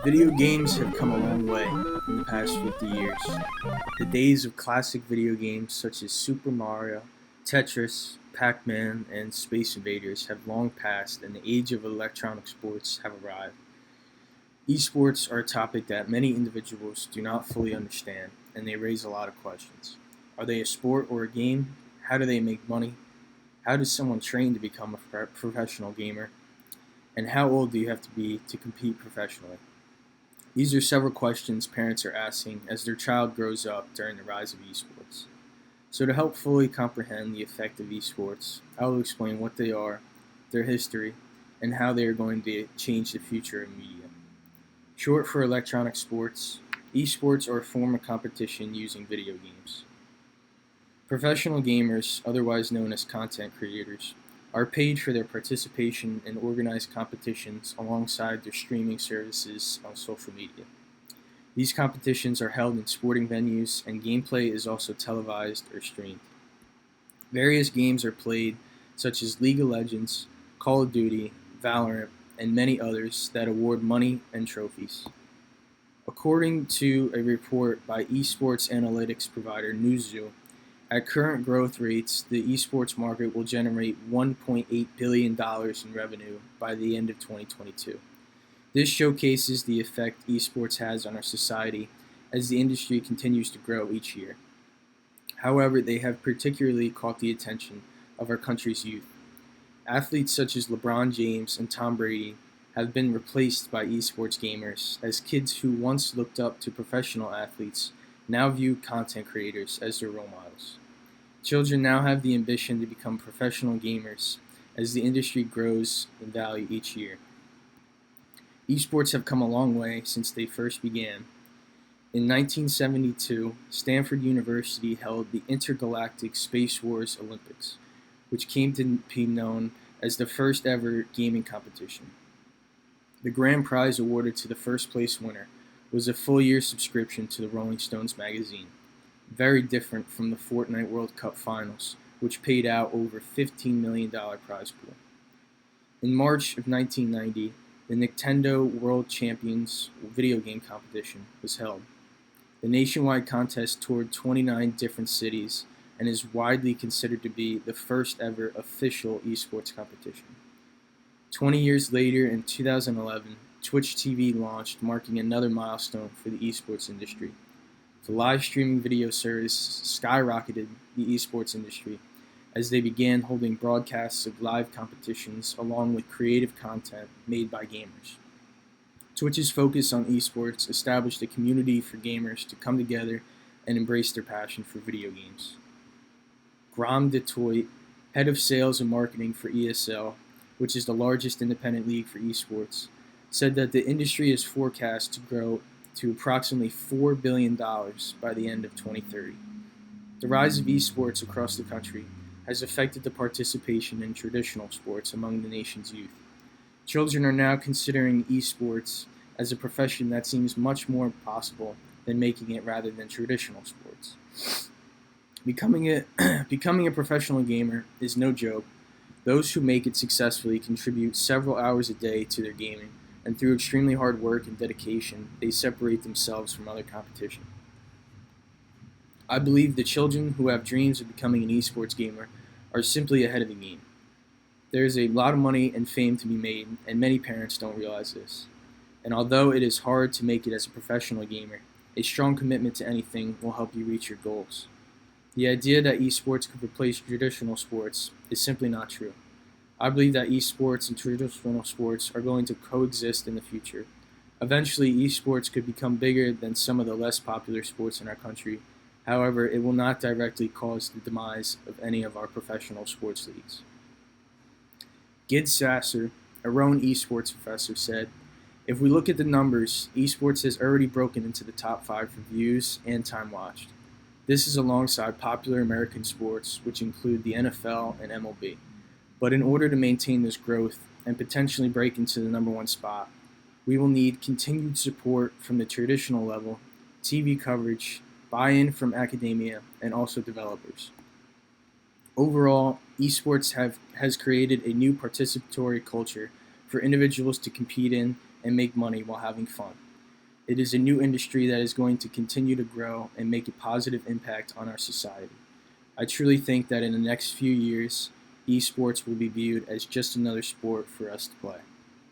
Video games have come a long way in the past 50 years. The days of classic video games such as Super Mario, Tetris, Pac-Man, and Space Invaders have long passed, and the age of electronic sports have arrived. Esports are a topic that many individuals do not fully understand, and they raise a lot of questions. Are they a sport or a game? How do they make money? How does someone train to become a professional gamer? And how old do you have to be to compete professionally? These are several questions parents are asking as their child grows up during the rise of esports. So, to help fully comprehend the effect of esports, I will explain what they are, their history, and how they are going to change the future of media. Short for electronic sports, esports are a form of competition using video games. Professional gamers, otherwise known as content creators, are paid for their participation in organized competitions alongside their streaming services on social media. These competitions are held in sporting venues, and gameplay is also televised or streamed. Various games are played, such as League of Legends, Call of Duty, Valorant, and many others that award money and trophies. According to a report by esports analytics provider Newzoo, at current growth rates, the esports market will generate $1.8 billion in revenue by the end of 2022. This showcases the effect esports has on our society as the industry continues to grow each year. However, they have particularly caught the attention of our country's youth. Athletes such as LeBron James and Tom Brady have been replaced by esports gamers, as kids who once looked up to professional athletes now view content creators as their role models. Children now have the ambition to become professional gamers as the industry grows in value each year. Esports have come a long way since they first began. In 1972, Stanford University held the Intergalactic Space Wars Olympics, which came to be known as the first ever gaming competition. The grand prize awarded to the first place winner was a full year subscription to the Rolling Stones magazine, very different from the Fortnite World Cup Finals, which paid out over $15 million prize pool. In March of 1990, the Nintendo World Champions video game competition was held. The nationwide contest toured 29 different cities and is widely considered to be the first ever official esports competition. 20 years later, in 2011, Twitch TV launched, marking another milestone for the esports industry. The live streaming video service skyrocketed the esports industry as they began holding broadcasts of live competitions along with creative content made by gamers. Twitch's focus on esports established a community for gamers to come together and embrace their passion for video games. Graham Detoit, head of sales and marketing for ESL, which is the largest independent league for esports, said that the industry is forecast to grow to approximately $4 billion by the end of 2030. The rise of esports across the country has affected the participation in traditional sports among the nation's youth. Children are now considering esports as a profession that seems much more possible than making it rather than traditional sports. Becoming a professional gamer is no joke. Those who make it successfully contribute several hours a day to their gaming, and through extremely hard work and dedication, they separate themselves from other competition. I believe the children who have dreams of becoming an esports gamer are simply ahead of the game. There is a lot of money and fame to be made, and many parents don't realize this. And although it is hard to make it as a professional gamer, a strong commitment to anything will help you reach your goals. The idea that esports could replace traditional sports is simply not true. I believe that esports and traditional sports are going to coexist in the future. Eventually, esports could become bigger than some of the less popular sports in our country. However, it will not directly cause the demise of any of our professional sports leagues. Gid Sasser, a Rowan esports professor, said, "If we look at the numbers, esports has already broken into the top 5 for views and time watched. This is alongside popular American sports, which include the NFL and MLB. But in order to maintain this growth and potentially break into the number 1 spot, we will need continued support from the traditional level, TV coverage, buy-in from academia, and also developers. Overall, esports has created a new participatory culture for individuals to compete in and make money while having fun. It is a new industry that is going to continue to grow and make a positive impact on our society. I truly think that in the next few years, esports will be viewed as just another sport for us to play.